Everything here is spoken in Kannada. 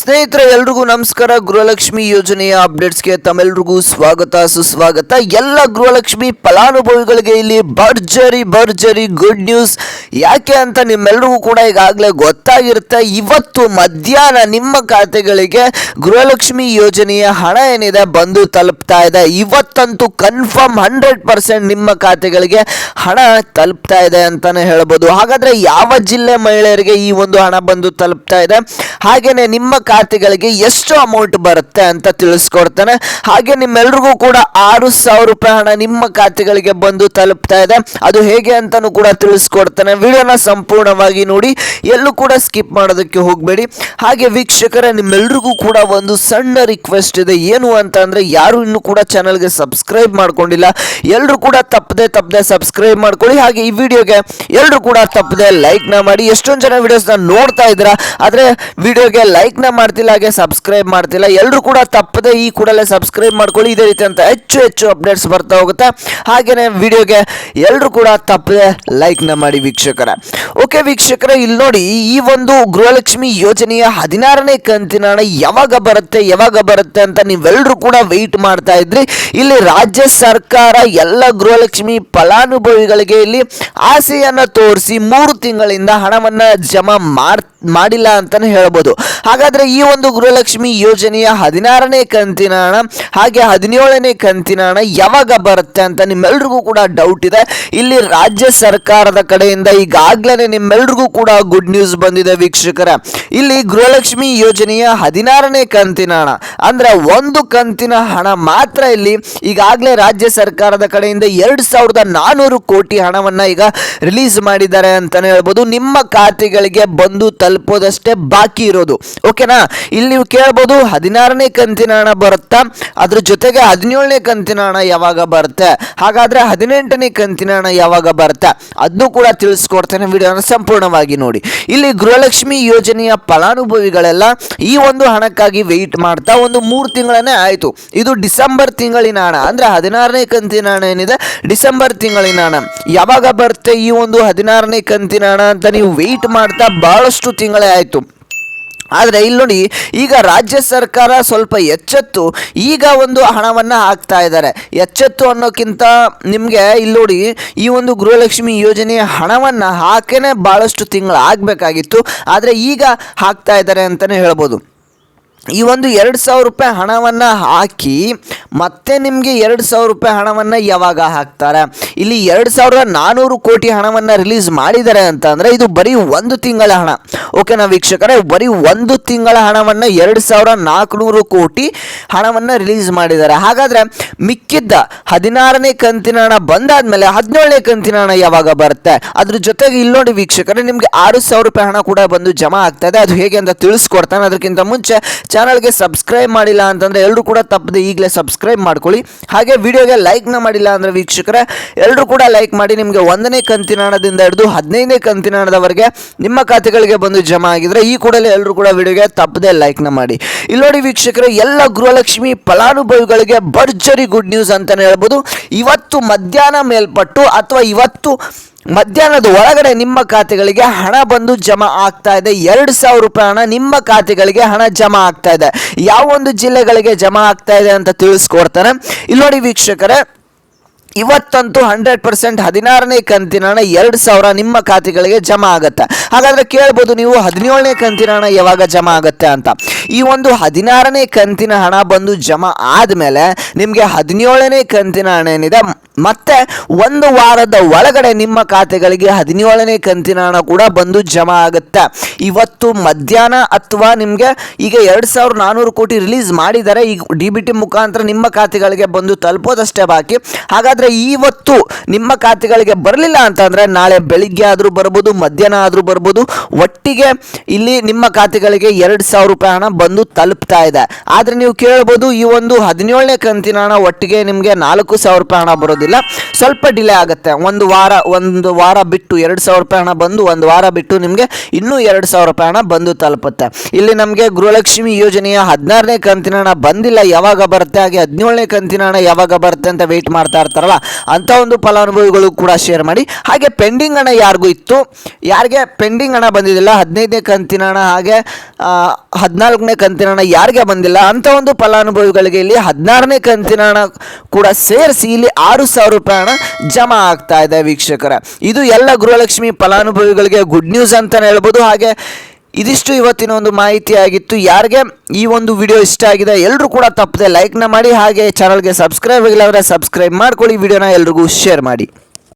ಸ್ನೇಹಿತರೆ ಎಲ್ರಿಗೂ ನಮಸ್ಕಾರ. ಗೃಹಲಕ್ಷ್ಮಿ ಯೋಜನೆಯ ಅಪ್ಡೇಟ್ಸ್ಗೆ ತಮ್ಮೆಲ್ರಿಗೂ ಸ್ವಾಗತ ಸುಸ್ವಾಗತ. ಎಲ್ಲ ಗೃಹಲಕ್ಷ್ಮಿ ಫಲಾನುಭವಿಗಳಿಗೆ ಇಲ್ಲಿ ಭರ್ಜರಿ ಗುಡ್ ನ್ಯೂಸ್. ಯಾಕೆ ಅಂತ ನಿಮ್ಮೆಲ್ರಿಗೂ ಕೂಡ ಈಗಾಗಲೇ ಗೊತ್ತಾಗಿರುತ್ತೆ. ಇವತ್ತು ಮಧ್ಯಾಹ್ನ ನಿಮ್ಮ ಖಾತೆಗಳಿಗೆ ಗೃಹಲಕ್ಷ್ಮಿ ಯೋಜನೆಯ ಹಣ ಏನಿದೆ ಬಂದು ತಲುಪ್ತಾ ಇದೆ. ಇವತ್ತಂತೂ ಕನ್ಫರ್ಮ್ 100% ನಿಮ್ಮ ಖಾತೆಗಳಿಗೆ ಹಣ ತಲುಪ್ತಾ ಇದೆ ಅಂತಾನೆ ಹೇಳ್ಬೋದು. ಹಾಗಾದ್ರೆ ಯಾವ ಜಿಲ್ಲೆ ಮಹಿಳೆಯರಿಗೆ ಈ ಒಂದು ಹಣ ಬಂದು ತಲುಪ್ತಾ ಇದೆ, ಹಾಗೇನೆ ನಿಮ್ಮ ಖಾತೆಗಳಿಗೆ ಎಷ್ಟು ಅಮೌಂಟ್ ಬರುತ್ತೆ ಅಂತ ತಿಳಿಸ್ಕೊಡ್ತಾನೆ. ಹಾಗೆ ನಿಮ್ಮೆಲ್ರಿಗೂ ಕೂಡ 6,000 ರೂಪಾಯಿ ಹಣ ನಿಮ್ಮ ಖಾತೆಗಳಿಗೆ ಬಂದು ತಲುಪ್ತಾ ಇದೆ. ಅದು ಹೇಗೆ ಅಂತಾನು ಕೂಡ ತಿಳಿಸ್ಕೊಡ್ತಾನೆ. ವಿಡಿಯೋನ ಸಂಪೂರ್ಣವಾಗಿ ನೋಡಿ, ಎಲ್ಲೂ ಕೂಡ ಸ್ಕಿಪ್ ಮಾಡೋದಕ್ಕೆ ಹೋಗಬೇಡಿ. ಹಾಗೆ ವೀಕ್ಷಕರೇ, ನಿಮ್ಮೆಲ್ರಿಗೂ ಕೂಡ ಒಂದು ಸಣ್ಣ ರಿಕ್ವೆಸ್ಟ್ ಇದೆ. ಏನು ಅಂತ ಅಂದ್ರೆ, ಯಾರು ಇನ್ನೂ ಕೂಡ ಚಾನಲ್ಗೆ ಸಬ್ಸ್ಕ್ರೈಬ್ ಮಾಡ್ಕೊಂಡಿಲ್ಲ, ಎಲ್ಲರೂ ಕೂಡ ತಪ್ಪದೆ ಸಬ್ಸ್ಕ್ರೈಬ್ ಮಾಡ್ಕೊಳ್ಳಿ. ಹಾಗೆ ಈ ವಿಡಿಯೋಗೆ ಎಲ್ಲರೂ ಕೂಡ ತಪ್ಪದೆ ಲೈಕ್ ನ ಮಾಡಿ. ಎಷ್ಟೊಂದು ಜನ ವಿಡಿಯೋಸ್ನ ನೋಡ್ತಾ ಇದ್ದೀರಾ, ಆದ್ರೆ ವಿಡಿಯೋಗೆ ಲೈಕ್ ನ ಮಾಡ್ತಿಲ್ಲ, ಹಾಗೆ ಸಬ್ಸ್ಕ್ರೈಬ್ ಮಾಡ್ತಿಲ್ಲ. ಎಲ್ಲರೂ ಕೂಡ ತಪ್ಪದೆ ಈ ಕೂಡಲೇ ಸಬ್ಸ್ಕ್ರೈಬ್ ಮಾಡ್ಕೊಳ್ಳಿ. ಇದೇ ರೀತಿ ಅಂತ ಹೆಚ್ಚು ಅಪ್ಡೇಟ್ಸ್ ಬರ್ತಾ ಹೋಗುತ್ತೆ. ಹಾಗೇನೆ ವಿಡಿಯೋಗೆ ಎಲ್ಲರೂ ಕೂಡ ತಪ್ಪದೆ ಲೈಕ್ ನ ಮಾಡಿ ವೀಕ್ಷಕರ. ಓಕೆ ವೀಕ್ಷಕರೇ, ಇಲ್ಲಿ ನೋಡಿ, ಈ ಒಂದು ಗೃಹಲಕ್ಷ್ಮಿ ಯೋಜನೆಯ 16ನೇ ಕಂತಿನ ಹಣ ಯಾವಾಗ ಬರುತ್ತೆ ಅಂತ ನೀವೆಲ್ಲರೂ ಕೂಡ ವೆಯ್ಟ್ ಮಾಡ್ತಾ ಇದ್ರಿ. ಇಲ್ಲಿ ರಾಜ್ಯ ಸರ್ಕಾರ ಎಲ್ಲ ಗೃಹಲಕ್ಷ್ಮಿ ಫಲಾನುಭವಿಗಳಿಗೆ ಇಲ್ಲಿ ಆಸೆಯನ್ನ ತೋರಿಸಿ 3 ತಿಂಗಳಿಂದ ಹಣವನ್ನ ಜಮಾ ಮಾಡಿಲ್ಲ ಅಂತಾನೆ ಹೇಳ್ಬೋದು. ಹಾಗಾದ್ರೆ ಈ ಒಂದು ಗೃಹಲಕ್ಷ್ಮಿ ಯೋಜನೆಯ 16ನೇ ಕಂತಿನ ಹಣ ಹಾಗೆ 17ನೇ ಕಂತಿನ ಹಣ ಯಾವಾಗ ಬರುತ್ತೆ ಅಂತ ನಿಮ್ಮೆಲ್ರಿಗೂ ಕೂಡ ಡೌಟ್ ಇದೆ. ಇಲ್ಲಿ ರಾಜ್ಯ ಸರ್ಕಾರದ ಕಡೆಯಿಂದ ಈಗಾಗಲೇ ನಿಮ್ಮೆಲ್ರಿಗೂ ಕೂಡ ಗುಡ್ ನ್ಯೂಸ್ ಬಂದಿದೆ ವೀಕ್ಷಕರ. ಇಲ್ಲಿ ಗೃಹಲಕ್ಷ್ಮಿ ಯೋಜನೆಯ 16ನೇ ಕಂತಿನ ಹಣ ಅಂದ್ರೆ ಒಂದು ಕಂತಿನ ಹಣ ಮಾತ್ರ ಇಲ್ಲಿ ಈಗಾಗಲೇ ರಾಜ್ಯ ಸರ್ಕಾರದ ಕಡೆಯಿಂದ 2,400 ಕೋಟಿ ಹಣವನ್ನ ಈಗ ರಿಲೀಸ್ ಮಾಡಿದ್ದಾರೆ ಅಂತಾನೆ ಹೇಳ್ಬೋದು. ನಿಮ್ಮ ಖಾತೆಗಳಿಗೆ ಬಂದು ತಲುಪೋದಷ್ಟೇ ಬಾಕಿ ಇರೋದು. ಓಕೆನಾ, ಇಲ್ಲಿ ನೀವು ಕೇಳ್ಬೋದು 16ನೇ ಕಂತಿನ ಹಣ ಬರುತ್ತಾ, ಅದ್ರ ಜೊತೆಗೆ 17ನೇ ಕಂತಿನ ಹಣ ಯಾವಾಗ ಬರುತ್ತೆ, ಹಾಗಾದ್ರೆ 18ನೇ ಕಂತಿನ ಹಣ ಯಾವಾಗ ಬರುತ್ತೆ ಅದನ್ನು ಕೂಡ ತಿಳಿಸ್ಕೊಡ್ತೇನೆ. ವಿಡಿಯೋನ ಸಂಪೂರ್ಣವಾಗಿ ನೋಡಿ. ಇಲ್ಲಿ ಗೃಹಲಕ್ಷ್ಮಿ ಯೋಜನೆಯ ಫಲಾನುಭವಿಗಳೆಲ್ಲ ಈ ಒಂದು ಹಣಕ್ಕಾಗಿ ವೆಯ್ಟ್ ಮಾಡ್ತಾ ಒಂದು 3 ತಿಂಗಳನ್ನೇ ಆಯ್ತು. ಇದು ಡಿಸೆಂಬರ್ ತಿಂಗಳಿನ ಹಣ, ಅಂದ್ರೆ 16ನೇ ಕಂತಿನ ಹಣ ಏನಿದೆ ಡಿಸೆಂಬರ್ ತಿಂಗಳಿನ ಹಣ ಯಾವಾಗ ಬರುತ್ತೆ ಈ ಒಂದು 16ನೇ ಕಂತಿನ ಹಣ ಅಂತ ನೀವು ವೆಯ್ಟ್ ಮಾಡ್ತಾ ಬಹಳಷ್ಟು ತಿಂಗಳೇ ಆಯ್ತು. ಆದರೆ ಇಲ್ಲಿ ನೋಡಿ, ಈಗ ರಾಜ್ಯ ಸರ್ಕಾರ ಸ್ವಲ್ಪ ಎಚ್ಚೆತ್ತು ಈಗ ಒಂದು ಹಣವನ್ನು ಹಾಕ್ತಾ ಇದ್ದಾರೆ. ಎಚ್ಚೆತ್ತು ಅನ್ನೋಕ್ಕಿಂತ ನಿಮಗೆ ಇಲ್ಲಿ ನೋಡಿ, ಈ ಒಂದು ಗೃಹಲಕ್ಷ್ಮಿ ಯೋಜನೆಯ ಹಣವನ್ನು ಹಾಕೇನೆ ಭಾಳಷ್ಟು ತಿಂಗಳು ಆಗಬೇಕಾಗಿತ್ತು, ಆದರೆ ಈಗ ಹಾಕ್ತಾ ಇದ್ದಾರೆ ಅಂತಲೇ ಹೇಳ್ಬೋದು. ಈ ಒಂದು 2,000 ರೂಪಾಯಿ ಹಣವನ್ನು ಹಾಕಿ ಮತ್ತೆ ನಿಮಗೆ 2,000 ರೂಪಾಯಿ ಹಣವನ್ನು ಯಾವಾಗ ಹಾಕ್ತಾರೆ? ಇಲ್ಲಿ 2,400 ಕೋಟಿ ಹಣವನ್ನು ರಿಲೀಸ್ ಮಾಡಿದ್ದಾರೆ ಅಂತ ಅಂದರೆ ಇದು ಬರೀ ಒಂದು ತಿಂಗಳ ಹಣ. ಓಕೆನಾ ವೀಕ್ಷಕರೇ, ಬರೀ ಒಂದು ತಿಂಗಳ ಹಣವನ್ನು 2,400 ಕೋಟಿ ಹಣವನ್ನು ರಿಲೀಸ್ ಮಾಡಿದ್ದಾರೆ. ಹಾಗಾದರೆ ಮಿಕ್ಕಿದ್ದ 16ನೇ ಕಂತಿನ ಹಣ ಬಂದಾದ್ಮೇಲೆ 17ನೇ ಕಂತಿನ ಹಣ ಯಾವಾಗ ಬರುತ್ತೆ? ಅದ್ರ ಜೊತೆಗೆ ಇಲ್ಲಿ ನೋಡಿ ವೀಕ್ಷಕರೇ, ನಿಮಗೆ 6,000 ರೂಪಾಯಿ ಹಣ ಕೂಡ ಬಂದು ಜಮಾ ಆಗ್ತಾ ಇದೆ. ಅದು ಹೇಗೆ ಅಂತ ತಿಳಿಸ್ಕೊಡ್ತಾನೆ. ಅದಕ್ಕಿಂತ ಮುಂಚೆ ಚಾನಲ್ಗೆ ಸಬ್ಸ್ಕ್ರೈಬ್ ಮಾಡಿಲ್ಲ ಅಂತಂದರೆ ಎಲ್ಲರೂ ಕೂಡ ತಪ್ಪದೆ ಈಗಲೇ ಸಬ್ಸ್ಕ್ರೈಬ್ ಮಾಡ್ಕೊಳ್ಳಿ. ಹಾಗೆ ವಿಡಿಯೋಗೆ ಲೈಕ್ನ ಮಾಡಿಲ್ಲ ಅಂದರೆ ವೀಕ್ಷಕರೇ ಎಲ್ಲರೂ ಕೂಡ ಲೈಕ್ ಮಾಡಿ. ನಿಮಗೆ 1ನೇ ಕಂತಿನ ಹಣದಿಂದ ಹಿಡಿದು 15ನೇ ಕಂತಿನ ಹಣದವರೆಗೆ ನಿಮ್ಮ ಖಾತೆಗಳಿಗೆ ಬಂದು ಜಮಾ ಆಗಿದ್ರೆ ಈ ಕೂಡಲೇ ಎಲ್ಲರೂ ಕೂಡ ವಿಡಿಯೋಗೆ ತಪ್ಪದೆ ಲೈಕ್ನ ಮಾಡಿ. ಇಲ್ಲಿ ನೋಡಿ ವೀಕ್ಷಕರೇ, ಎಲ್ಲ ಗೃಹಲಕ್ಷ್ಮಿ ಫಲಾನುಭವಿಗಳಿಗೆ ಭರ್ಜರಿ ಗುಡ್ ನ್ಯೂಸ್ ಅಂತಲೇ ಹೇಳ್ಬೋದು. ಇವತ್ತು ಮಧ್ಯಾಹ್ನ ಮೇಲ್ಪಟ್ಟು ಅಥವಾ ಇವತ್ತು ಮಧ್ಯಾಹ್ನದ ಒಳಗಡೆ ನಿಮ್ಮ ಖಾತೆಗಳಿಗೆ ಹಣ ಬಂದು ಜಮಾ ಆಗ್ತಾ ಇದೆ. 2,000 ರೂಪಾಯಿ ಹಣ ನಿಮ್ಮ ಖಾತೆಗಳಿಗೆ ಹಣ ಜಮಾ ಆಗ್ತಾ ಇದೆ. ಯಾವ ಒಂದು ಜಿಲ್ಲೆಗಳಿಗೆ ಜಮಾ ಆಗ್ತಾ ಇದೆ ಅಂತ ತಿಳಿಸ್ಕೊಡ್ತಾನೆ. ಇಲ್ಲಿ ನೋಡಿ ವೀಕ್ಷಕರೇ, ಇವತ್ತಂತೂ 100% 16ನೇ ಕಂತಿನ ಹಣ 2,000 ನಿಮ್ಮ ಖಾತೆಗಳಿಗೆ ಜಮಾ ಆಗುತ್ತೆ. ಹಾಗಾದ್ರೆ ಕೇಳ್ಬೋದು ನೀವು 17ನೇ ಕಂತಿನ ಹಣ ಯಾವಾಗ ಜಮಾ ಆಗುತ್ತೆ ಅಂತ. ಈ ಒಂದು 16ನೇ ಕಂತಿನ ಹಣ ಬಂದು ಜಮಾ ಆದಮೇಲೆ ನಿಮಗೆ 17ನೇ ಕಂತಿನ ಹಣ ಏನಿದೆ ಮತ್ತೆ ಒಂದು ವಾರದ ಒಳಗಡೆ ನಿಮ್ಮ ಖಾತೆಗಳಿಗೆ 17ನೇ ಕಂತಿನ ಹಣ ಕೂಡ ಬಂದು ಜಮಾ ಆಗುತ್ತೆ. ಇವತ್ತು ಮಧ್ಯಾಹ್ನ ಅಥವಾ ನಿಮಗೆ ಈಗ 2,400 ಕೋಟಿ ರಿಲೀಸ್ ಮಾಡಿದ್ದಾರೆ. ಈಗ DBT ಮುಖಾಂತರ ನಿಮ್ಮ ಖಾತೆಗಳಿಗೆ ಬಂದು ತಲುಪೋದಷ್ಟೇ ಬಾಕಿ. ಹಾಗಾದ್ರೆ ಇವತ್ತು ನಿಮ್ಮ ಖಾತೆಗಳಿಗೆ ಬರಲಿಲ್ಲ ಅಂತಂದ್ರೆ ನಾಳೆ ಬೆಳಿಗ್ಗೆ ಆದರೂ ಬರ್ಬೋದು, ಮಧ್ಯಾಹ್ನ ಆದರೂ ಬರ್ಬೋದು. ಒಟ್ಟಿಗೆ ಇಲ್ಲಿ ನಿಮ್ಮ ಖಾತೆಗಳಿಗೆ 2,000 ರೂಪಾಯಿ ಹಣ ಬಂದು ತಲುಪ್ತಾ ಇದೆ. ಆದರೆ ನೀವು ಕೇಳ್ಬೋದು, ಈ ಒಂದು 17ನೇ ಕಂತಿನ ಹಣ ಒಟ್ಟಿಗೆ ನಿಮಗೆ 4,000 ರೂಪಾಯಿ ಹಣ ಬರೋದಿಲ್ಲ. ಆಗೋದಿಲ್ಲ, ಸ್ವಲ್ಪ ಡಿಲೇ ಆಗುತ್ತೆ. ಒಂದು ವಾರ ಬಿಟ್ಟು 2,000 ರೂಪಾಯಿ ಹಣ ಬಂದು ಒಂದು ವಾರ ಬಿಟ್ಟು ನಿಮಗೆ ಇನ್ನೂ 2,000 ರೂಪಾಯಿ ಹಣ ಬಂದು ತಲುಪುತ್ತೆ. ಇಲ್ಲಿ ನಮಗೆ ಗೃಹಲಕ್ಷ್ಮಿ ಯೋಜನೆಯ 16ನೇ ಕಂತಿನ ಹಣ ಬಂದಿಲ್ಲ, ಯಾವಾಗ ಬರುತ್ತೆ, ಹಾಗೆ 17ನೇ ಕಂತಿನ ಹಣ ಯಾವಾಗ ಬರುತ್ತೆ ಅಂತ ವೆಯ್ಟ್ ಮಾಡ್ತಾ ಇರ್ತಾರಲ್ಲ ಅಂಥ ಒಂದು ಫಲಾನುಭವಿಗಳು ಕೂಡ ಶೇರ್ ಮಾಡಿ. ಹಾಗೆ ಪೆಂಡಿಂಗ್ ಹಣ ಯಾರಿಗೂ ಇತ್ತು, ಯಾರಿಗೆ ಪೆಂಡಿಂಗ್ ಹಣ ಬಂದಿದ್ದಿಲ್ಲ 15ನೇ ಕಂತಿನ ಹಣ ಹಾಗೆ 14ನೇ ಕಂತಿನ ಹಣ ಯಾರಿಗೆ ಬಂದಿಲ್ಲ ಅಂಥ ಒಂದು ಫಲಾನುಭವಿಗಳಿಗೆ ಇಲ್ಲಿ 16ನೇ ಕಂತಿನ ಹಣ ಕೂಡ ಸೇರಿಸಿ ಇಲ್ಲಿ 6,000 ರೂಪಾಯಿ ಹಣ ಜಮಾ ಆಗ್ತಾ ಇದೆ ವೀಕ್ಷಕರೇ. ಇದು ಎಲ್ಲ ಗೃಹಲಕ್ಷ್ಮಿ ಫಲಾನುಭವಿಗಳಿಗೆ ಗುಡ್ ನ್ಯೂಸ್ ಅಂತಲೇ ಹೇಳ್ಬೋದು. ಹಾಗೆ ಇದಿಷ್ಟು ಇವತ್ತಿನ ಒಂದು ಮಾಹಿತಿ ಆಗಿತ್ತು. ಯಾರಿಗೆ ಈ ಒಂದು ವಿಡಿಯೋ ಇಷ್ಟ ಆಗಿದೆ ಎಲ್ಲರೂ ಕೂಡ ತಪ್ಪದೆ ಲೈಕ್ನ ಮಾಡಿ, ಹಾಗೆ ಚಾನಲ್ಗೆ ಸಬ್ಸ್ಕ್ರೈಬ್ ಆಗಿಲ್ಲ ಅಂದರೆ ಸಬ್ಸ್ಕ್ರೈಬ್ ಮಾಡ್ಕೊಳ್ಳಿ, ವಿಡಿಯೋನ ಎಲ್ರಿಗೂ ಶೇರ್ ಮಾಡಿ.